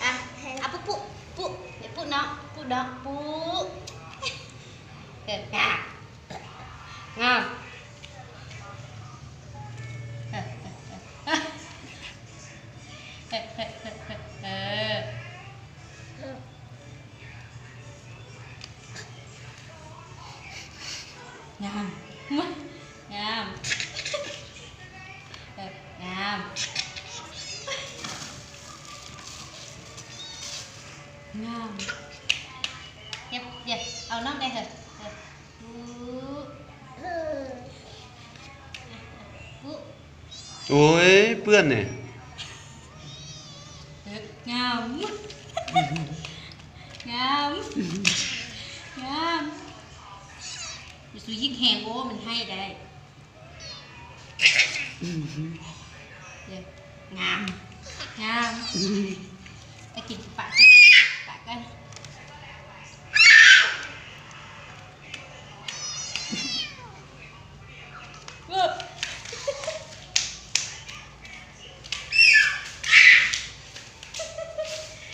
อ่ะอ่ะปุ๊ปุ๊ปุ๊เดี๋ยวปุ๊เนาะปุ๊เนาะปุ๊งามงามงามงามงามงามเย็บเอาน้องได้เถอะปุ๊ โอ้ยเปื้อนเนี่ยงามงามงามอย่าสูยิ่งแหงโอ้มันให้ได้งามงามไปกินปากกัน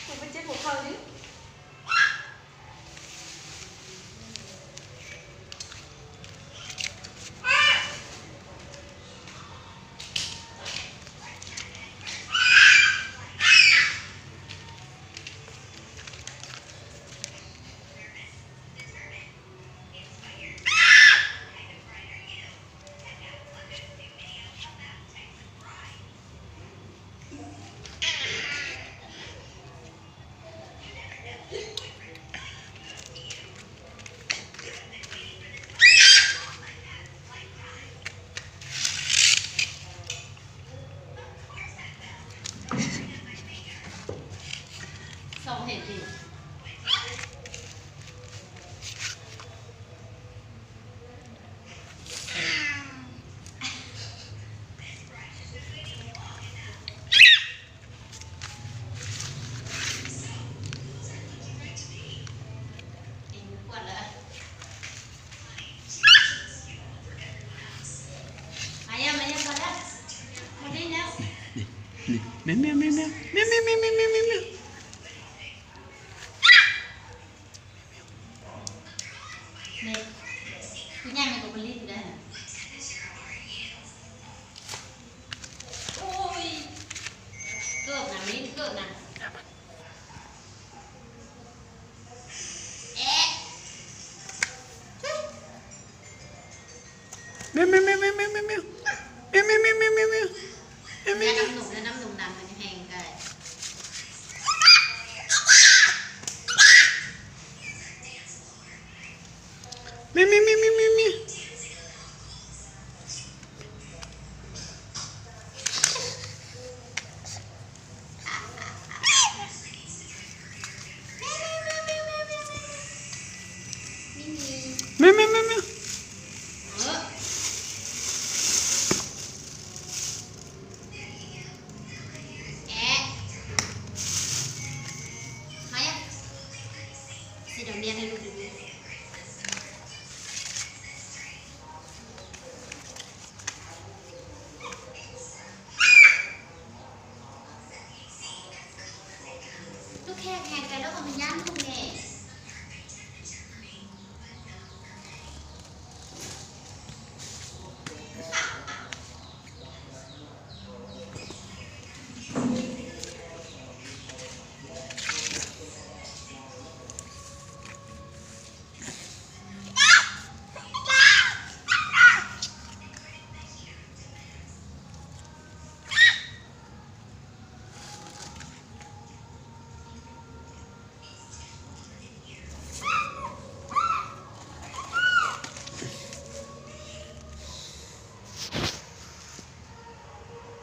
มันเป็นเจ็บหัวเข่าดิสองเห็นดิปวดเลยมายังพอแล้วมาได้แล้วแมวแมวแมวแมวแมวแมวแมวแมวแมวแมวแมวเนี่ยคุณย่ามันก็เป็นลิ้นได้โอ้ยเกิบนะลิ้นเกิบนะเอ๊ะแมวแมวแมวแมวแมวแมวแมวแมวแมวแมวแมวแมวแมวแมวแล้วน้ำหนุ่มมันแห้งกันแมวแมวแมวแมวแมวแมวแมวแมวแมวแมวเดี๋ยวเรียนให้ลูกดูลูกแค่แข่งกันแล้วก็มันย่านลูกแง่